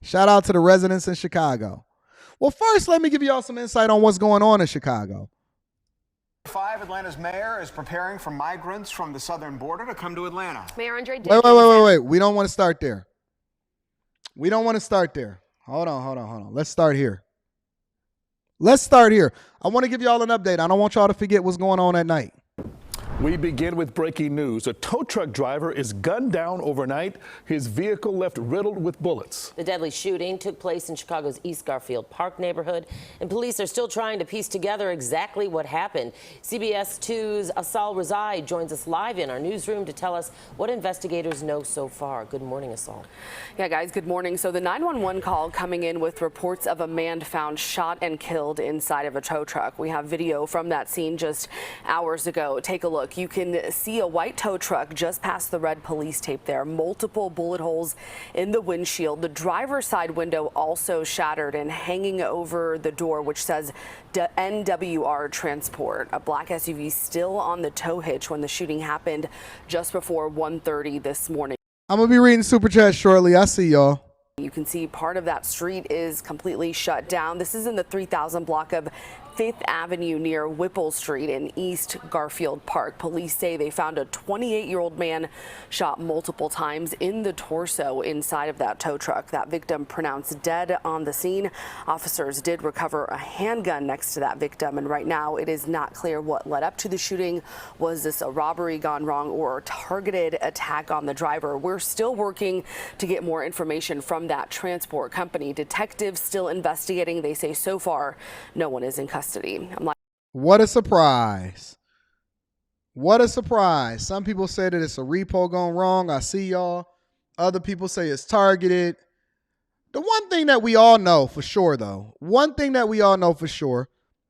Shout out to the residents in Chicago. Well, first, let me give you all some insight on what's going on in Chicago. Atlanta's mayor is preparing for migrants from the southern border to come to Atlanta. Mayor Andre Wait. We don't want to start there. Hold on. Let's start here. I want to give you all an update. I don't want y'all to forget what's going on at night. We begin with breaking news. A tow truck driver is gunned down overnight. His vehicle left riddled with bullets. The deadly shooting took place in Chicago's East Garfield Park neighborhood, and police are still trying to piece together exactly what happened. CBS 2's Asal Razai joins us live in our newsroom to tell us what investigators know so far. Good morning, Asal. Yeah, guys, good morning. So the 911 call coming in with reports of a man found shot and killed inside of a tow truck. We have video from that scene just hours ago. Take a look. You can see a white tow truck just past the red police tape there. Multiple bullet holes in the windshield. The driver's side window also shattered and hanging over the door, which says NWR Transport. A black SUV still on the tow hitch when the shooting happened just before 1:30 this morning. I'm going to be reading Super Chat shortly. I see y'all. You can see part of that street is completely shut down. This is in the 3000 block of 5th Avenue near Whipple Street in East Garfield Park. Police say they found a 28-year-old man shot multiple times in the torso inside of that tow truck. That victim pronounced dead on the scene. Officers did recover a handgun next to that victim, and right now it is not clear what led up to the shooting. Was this a robbery gone wrong or a targeted attack on the driver? We're still working to get more information from that transport company. Detectives still investigating. They say so far no one is in custody. What a surprise. Some people say that it's a repo gone wrong. I see y'all. Other people say it's targeted. The one thing that we all know for sure,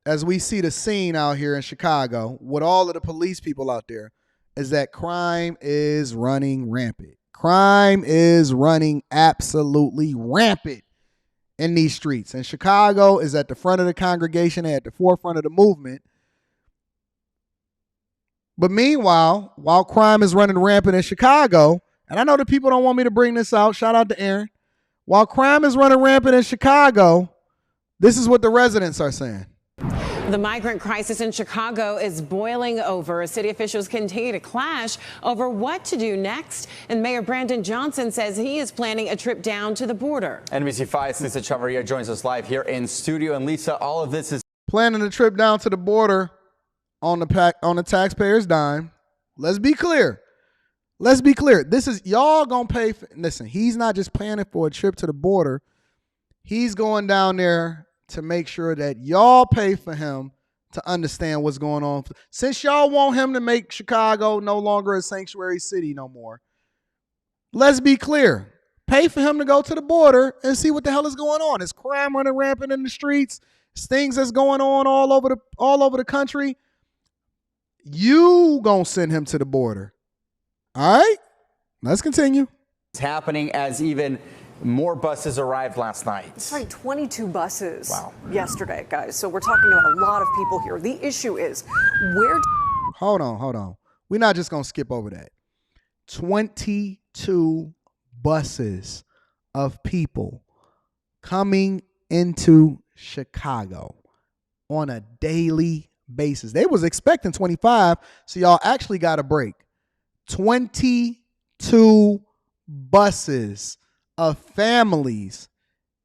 as we see the scene out here in Chicago with all of the police people out there, is that crime is running rampant. Crime is running absolutely rampant in these streets. And Chicago is at the front of the congregation, at the forefront of the movement. But meanwhile, while crime is running rampant in Chicago, and I know that people don't want me to bring this out, shout out to Aaron. While crime is running rampant in Chicago, this is what the residents are saying. The migrant crisis in Chicago is boiling over as city officials continue to clash over what to do next. And Mayor Brandon Johnson says he is planning a trip down to the border. NBC5's Lisa Chavarria joins us live here in studio. And Lisa, all of this is planning a trip down to the border on the taxpayers' dime. Let's be clear. This is y'all gonna pay for. Listen, he's not just planning for a trip to the border. He's going down there to make sure that y'all pay for him to understand what's going on. Since y'all want him to make Chicago no longer a sanctuary city no more, let's be clear. Pay for him to go to the border and see what the hell is going on. Is crime running rampant in the streets? Is things that's going on all over the country? You gonna send him to the border. All right? Let's continue. It's happening as even more buses arrived last night. That's right, 22 buses yesterday, guys. So we're talking about a lot of people here. The issue is where... Hold on. We're not just going to skip over that. 22 buses of people coming into Chicago on a daily basis. They was expecting 25, so y'all actually got a break. 22 buses of families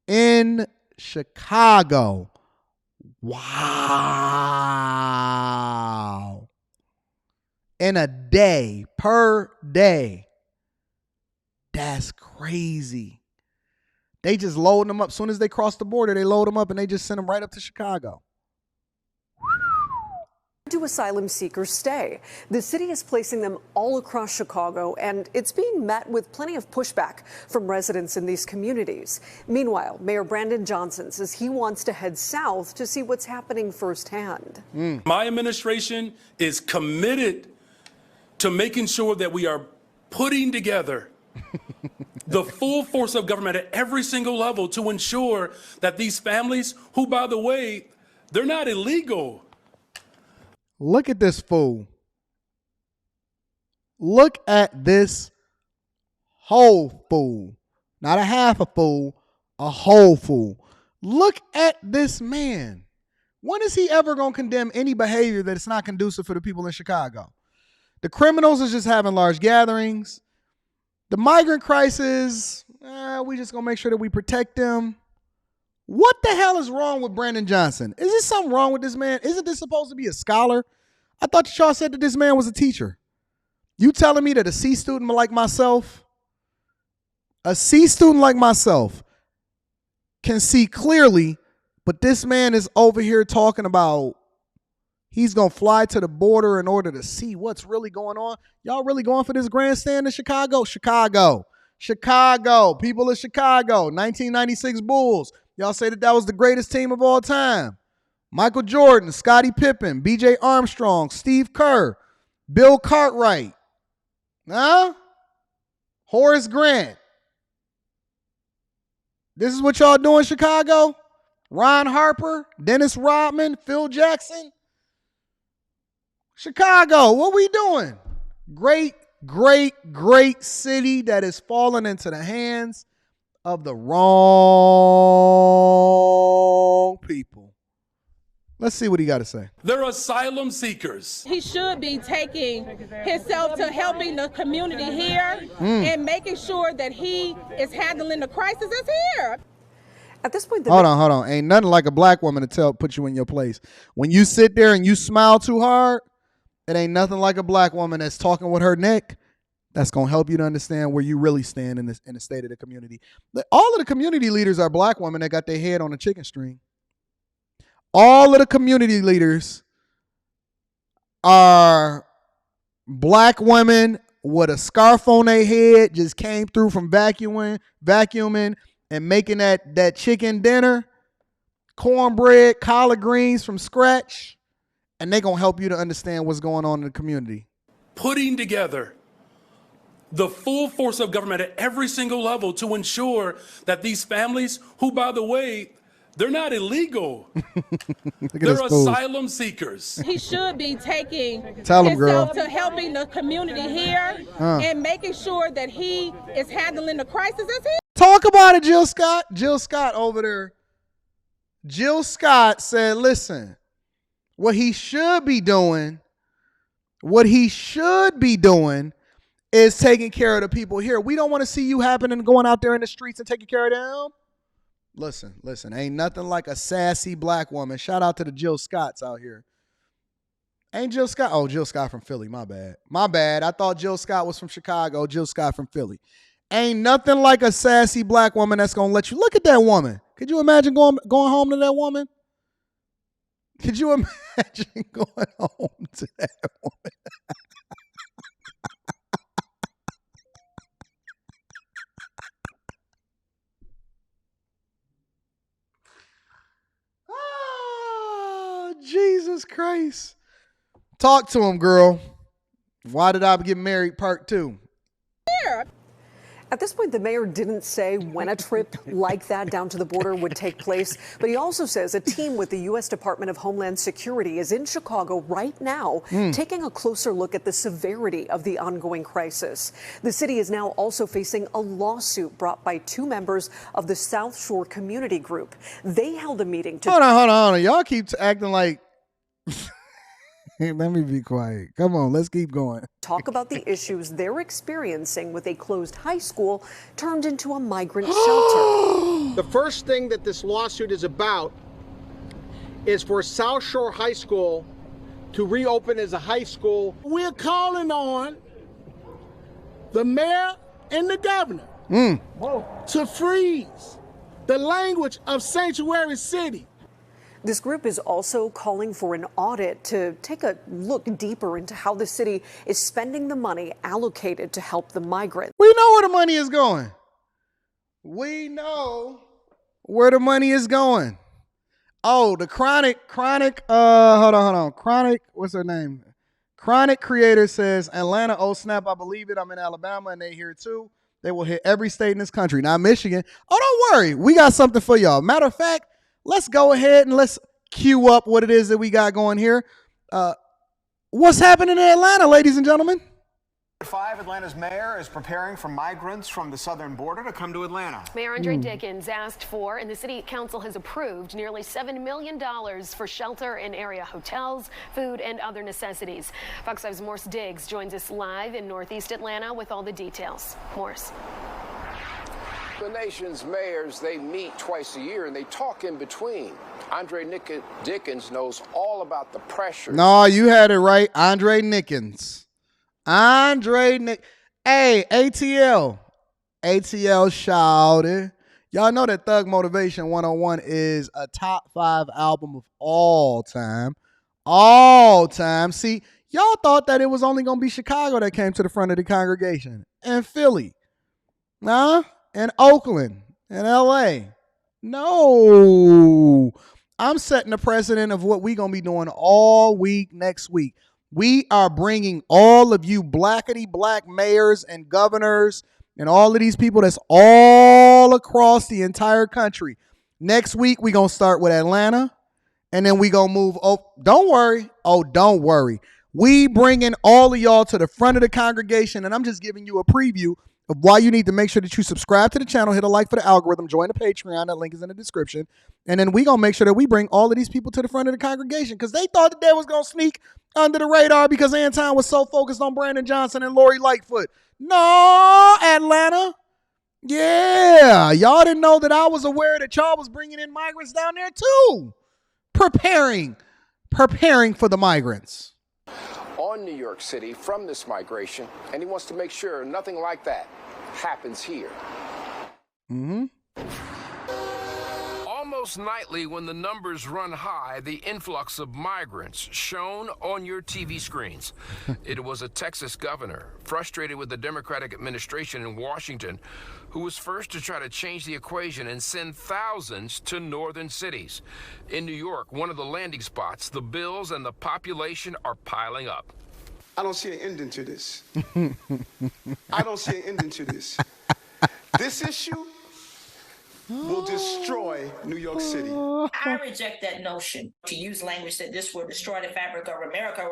in Chicago. Wow. In a day, per day. That's crazy. They just load them up. As soon as they cross the border, they load them up and they just send them right up to Chicago. Do asylum seekers stay? The city is placing them all across Chicago, and it's being met with plenty of pushback from residents in these communities. Meanwhile, Mayor Brandon Johnson says he wants to head south to see what's happening firsthand. My administration is committed to making sure that we are putting together the full force of government at every single level to ensure that these families, who, by the way, they're not illegal. Look at this fool. Look at this whole fool. Not a half a fool, A whole fool. Look at this man. When is he ever going to condemn any behavior that is not conducive for the people in Chicago? The criminals is just having large gatherings. The migrant crisis, we just going to make sure that we protect them. What the hell is wrong with Brandon Johnson? Is there something wrong with this man? Isn't this supposed to be a scholar? I thought y'all said that this man was a teacher. You telling me that a C student like myself can see clearly, but this man is over here talking about he's going to fly to the border in order to see what's really going on. Y'all really going for this grandstand in Chicago? Chicago. People of Chicago. 1996 Bulls. Y'all say that was the greatest team of all time. Michael Jordan, Scottie Pippen, B.J. Armstrong, Steve Kerr, Bill Cartwright. Horace Grant. This is what y'all doing in Chicago? Ron Harper, Dennis Rodman, Phil Jackson. Chicago, what we doing? Great city that is falling into the hands of the wrong people. Let's see what he got to say. They're asylum seekers. He should be taking himself to helping the community here and making sure that he is handling the crisis that's here. At this point, hold on. Ain't nothing like a black woman to put you in your place. When you sit there and you smile too hard, it ain't nothing like a black woman that's talking with her neck that's going to help you to understand where you really stand in the state of the community. All of the community leaders are black women that got their head on a chicken string. All of the community leaders are black women with a scarf on their head, just came through from vacuuming and making that chicken dinner, cornbread, collard greens from scratch, and they're going to help you to understand what's going on in the community. Putting together the full force of government at every single level to ensure that these families, who, by the way, they're not illegal. They're asylum seekers. He should be taking himself to helping the community here and making sure that he is handling the crisis that's here. Talk about it, Jill Scott. Jill Scott over there. Jill Scott said, listen, what he should be doing is taking care of the people here. We don't want to see you happening going out there in the streets and taking care of them. Listen, ain't nothing like a sassy black woman. Shout out to the Jill Scotts out here. Ain't Jill Scott? Oh, Jill Scott from Philly. My bad. I thought Jill Scott was from Chicago. Jill Scott from Philly. Ain't nothing like a sassy black woman that's going to let you look at that woman. Could you imagine going home to that woman? Could you imagine going home to that woman? Jesus Christ. Talk to him, girl. Why did I get married? Part 2. Here. At this point, the mayor didn't say when a trip like that down to the border would take place, but he also says a team with the U.S. Department of Homeland Security is in Chicago right now taking a closer look at the severity of the ongoing crisis. The city is now also facing a lawsuit brought by 2 members of the South Shore Community Group. They held a meeting to... Hold on. Y'all keep acting like... Let me be quiet. Come on, let's keep going. Talk about the issues they're experiencing with a closed high school turned into a migrant shelter. The first thing that this lawsuit is about is for South Shore High School to reopen as a high school. We're calling on the mayor and the governor to freeze the language of Sanctuary City. This group is also calling for an audit to take a look deeper into how the city is spending the money allocated to help the migrants. We know where the money is going. We know where the money is going. Oh, the chronic, hold on. Chronic, what's her name? Chronic creator says, Atlanta, oh snap, I believe it. I'm in Alabama and they here too. They will hit every state in this country. Now, Michigan, oh, don't worry. We got something for y'all. Matter of fact, let's go ahead and let's cue up what it is that we got going here. What's happening in Atlanta, ladies and gentlemen? 5, Atlanta's mayor is preparing for migrants from the southern border to come to Atlanta. Mayor Anton Daniels asked for, and the city council has approved, nearly $7 million for shelter in area hotels, food, and other necessities. Fox 5's Morse Diggs joins us live in Northeast Atlanta with all the details. Morse. The nation's mayors, they meet twice a year and they talk in between. Andre Dickens knows all about the pressure. No, you had it right. Andre Nickens. Hey, ATL shouted. Y'all know that Thug Motivation 101 is a top 5 album of all time. All time. See, y'all thought that it was only going to be Chicago that came to the front of the congregation. And Philly. And Oakland. And LA. No. I'm setting the precedent of what we're going to be doing all week next week. We are bringing all of you blackety black mayors and governors and all of these people that's all across the entire country. Next week, we're going to start with Atlanta, and then we're going to move. Oh, don't worry. Don't worry. We bringing all of y'all to the front of the congregation, and I'm just giving you a preview of why you need to make sure that you subscribe to the channel, hit a like for the algorithm, join the Patreon. That link is in the description. And then we're going to make sure that we bring all of these people to the front of the congregation because they thought that they was going to sneak under the radar because Anton was so focused on Brandon Johnson and Lori Lightfoot. No, Atlanta. Yeah, y'all didn't know that I was aware that y'all was bringing in migrants down there too. Preparing for the migrants. On New York City from this migration, and he wants to make sure nothing like that happens here. Almost nightly, when the numbers run high, the influx of migrants shown on your TV screens. It was a Texas governor, frustrated with the Democratic administration in Washington, who was first to try to change the equation and send thousands to northern cities. In New York, one of the landing spots, the bills and the population are piling up. I don't see an ending to this. I don't see an ending to this. This issue will destroy New York City. I reject that notion to use language that this will destroy the fabric of America.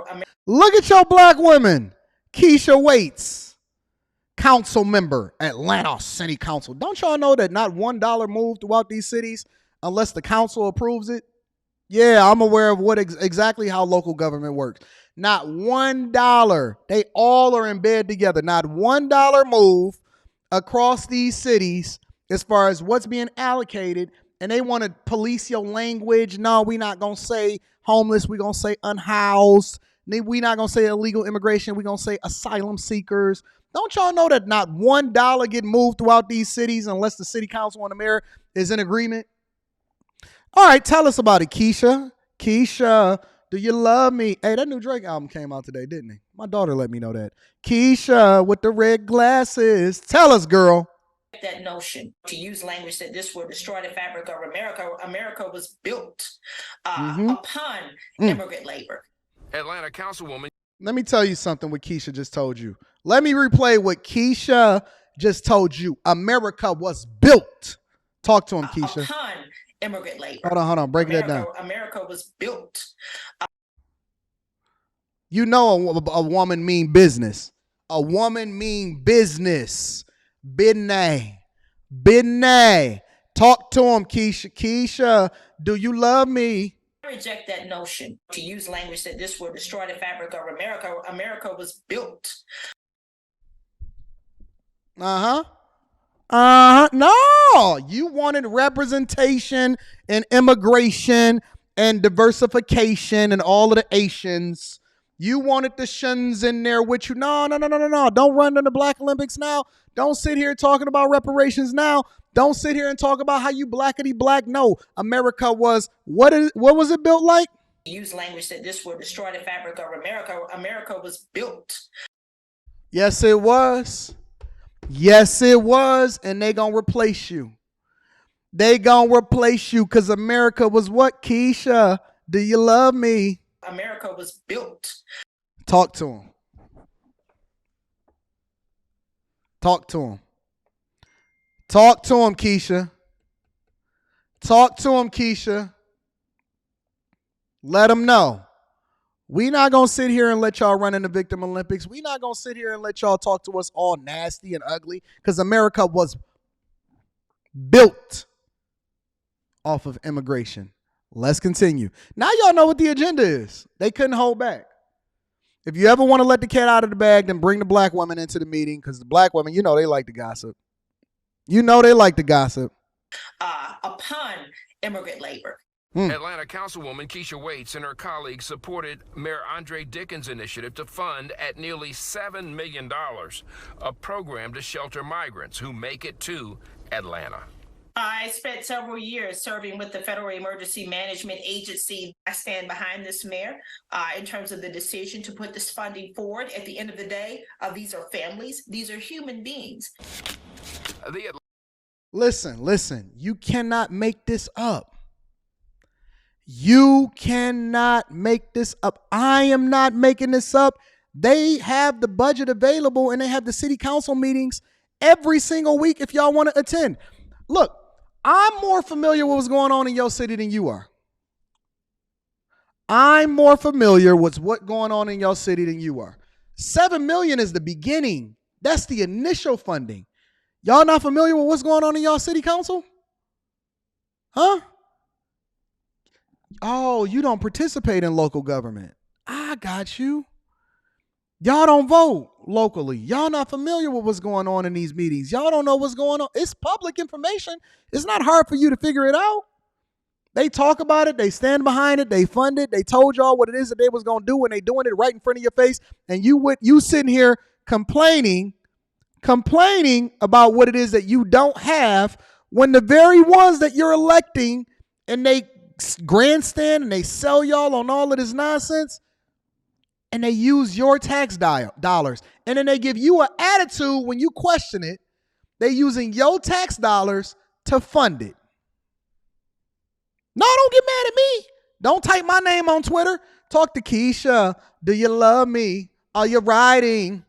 Look at your black women. Keisha Waits, council member, Atlanta City Council. Don't y'all know that not $1 moved throughout these cities unless the council approves it? Yeah, I'm aware of what exactly how local government works. Not $1. They all are in bed together. Not $1 move across these cities as far as what's being allocated. And they want to police your language. No, we're not going to say homeless. We're going to say unhoused. We're not going to say illegal immigration. We're going to say asylum seekers. Don't y'all know that not $1 get moved throughout these cities unless the city council and the mayor is in agreement? All right, tell us about it, Keisha. Keisha, do you love me? Hey, that new Drake album came out today, didn't it? My daughter let me know that. Keisha with the red glasses. Tell us, girl. That notion to use language that this will destroy the fabric of America. America was built upon immigrant labor. Atlanta councilwoman. Let me tell you something what Keisha just told you. Let me replay what Keisha just told you. America was built. Talk to him, Keisha. Upon immigrant labor. Hold on. Break that down. America was built. You know a woman mean business. A woman mean business. Bidney. Talk to him, Keisha. Keisha, do you love me? I reject that notion to use language that this will destroy the fabric of America. America was built. No, you wanted representation and immigration and diversification and all of the Asians. You wanted the shuns in there with you. No. Don't run to the Black Olympics now. Don't sit here talking about reparations now. Don't sit here and talk about how you blackety black. No, America was, what was it built like? Use language that this will destroy the fabric of America. America was built. Yes, it was. Yes, it was. And they gonna replace you. They gonna replace you because America was what, Keisha? Do you love me? America was built. Talk to him. Talk to him. Talk to him, Keisha. Talk to him, Keisha. Let him know. We not going to sit here and let y'all run in the Victim Olympics. We not going to sit here and let y'all talk to us all nasty and ugly, because America was built off of immigration. Let's continue. Now y'all know what the agenda is. They couldn't hold back. If you ever want to let the cat out of the bag, then bring the black women into the meeting, because the black women, you know they like to gossip. You know they like to gossip. Upon immigrant labor. Atlanta Councilwoman Keisha Waits and her colleagues supported Mayor Andre Dickens' initiative to fund at nearly $7 million a program to shelter migrants who make it to Atlanta. I spent several years serving with the Federal Emergency Management Agency. I stand behind this mayor in terms of the decision to put this funding forward. At the end of the day, these are families. These are human beings. Listen. You cannot make this up. You cannot make this up. I am not making this up. They have the budget available and they have the city council meetings every single week if y'all want to attend. Look, I'm more familiar with what's going on in your city than you are. I'm more familiar with what's going on in your city than you are. $7 million is the beginning. That's the initial funding. Y'all not familiar with what's going on in y'all city council? Huh? Oh, you don't participate in local government. I got you. Y'all don't vote locally. Y'all not familiar with what's going on in these meetings. Y'all don't know what's going on. It's public information. It's not hard for you to figure it out. They talk about it. They stand behind it. They fund it. They told y'all what it is that they was going to do, and they doing it right in front of your face. And you sitting here complaining about what it is that you don't have, when the very ones that you're electing and they grandstand and they sell y'all on all of this nonsense, and they use your tax dollars, and then they give you an attitude when you question it. They using your tax dollars to fund it. No, don't get mad at me. Don't type my name on Twitter. Talk to Keisha. Do you love me? Are you riding?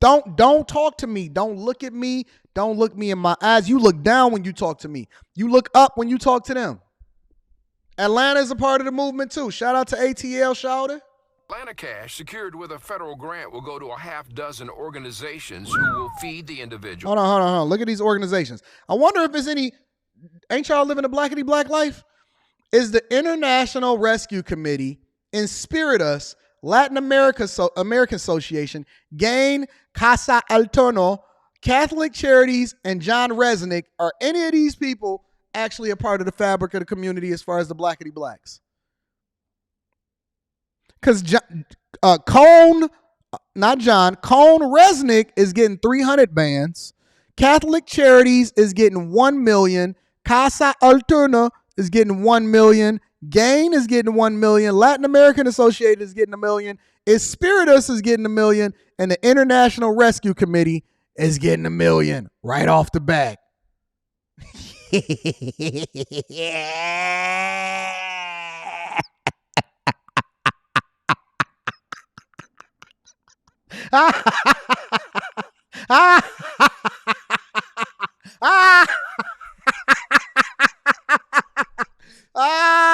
Don't talk to me. Don't look at me. Don't look me in my eyes. You look down when you talk to me. You look up when you talk to them. Atlanta is a part of the movement too. Shout out to ATL, shouter. Atlanta cash secured with a federal grant will go to a half dozen organizations who will feed the individual. Hold on. Look at these organizations. I wonder if there's any, ain't y'all living a blackity black life? Is the International Rescue Committee, Inspirit Us, Latin American Association, Gain, Casa Alterno, Catholic Charities, and John Resnick, are any of these people actually a part of the fabric of the community as far as the blackity blacks? Because Cone Resnick is getting 300 bands. Catholic Charities is getting 1 million. Casa Alterna is getting 1 million. Gain is getting 1 million. Latin American Associated is getting 1 million. Espiritus is getting 1 million. And the International Rescue Committee is getting 1 million right off the bat.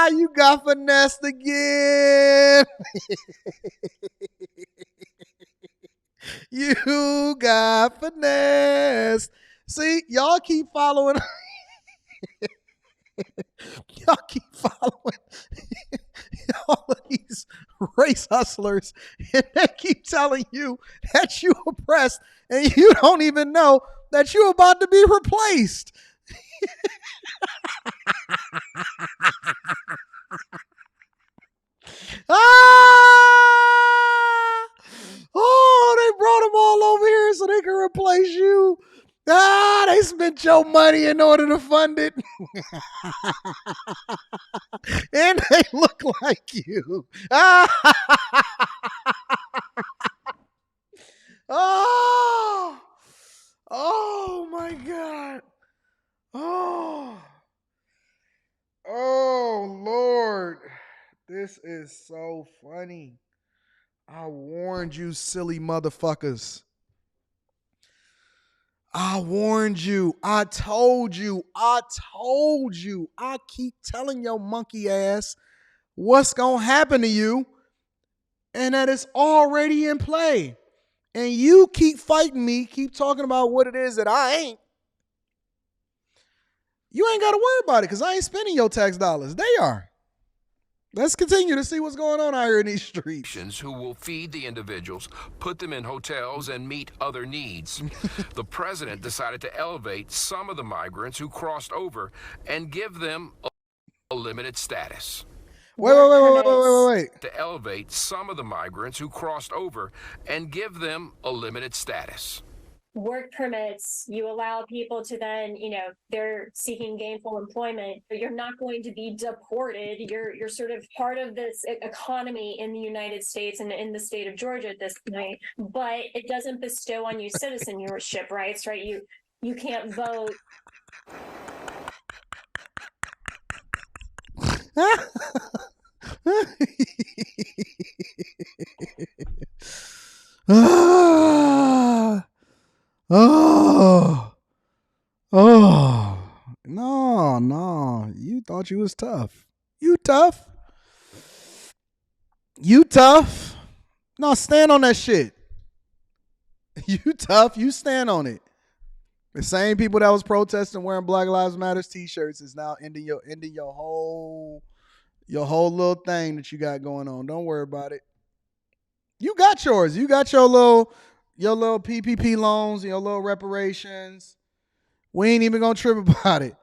You got finessed again. You got finessed. See, y'all keep following. Y'all keep following all of these race hustlers, and they keep telling you that you oppressed, and you don't even know that you're about to be replaced. Oh, they brought them all over here so they can replace you. They spent your money in order to fund it. And they look like you. Oh my God. Oh Lord. This is so funny. I warned you, silly motherfuckers. I warned you. I told you. I keep telling your monkey ass what's going to happen to you and that it's already in play. And you keep fighting me, keep talking about what it is that I ain't. You ain't got to worry about it because I ain't spending your tax dollars. They are. Let's continue to see what's going on out here in these streets. Who will feed the individuals, put them in hotels, and meet other needs. The president decided to elevate some of the migrants who crossed over and give them a limited status. Wait. To elevate some of the migrants who crossed over and give them a limited status. Work permits, you allow people to then, they're seeking gainful employment, but you're not going to be deported. You're sort of part of this economy in the United States and in the state of Georgia at this point, but it doesn't bestow on you citizenship rights, right? You can't vote. No. You thought you was tough. You tough. No, stand on that shit. You tough. You stand on it. The same people that was protesting wearing Black Lives Matter t-shirts is now ending your whole little thing that you got going on. Don't worry about it. You got yours. You got your little PPP loans, your little reparations. We ain't even gonna trip about it.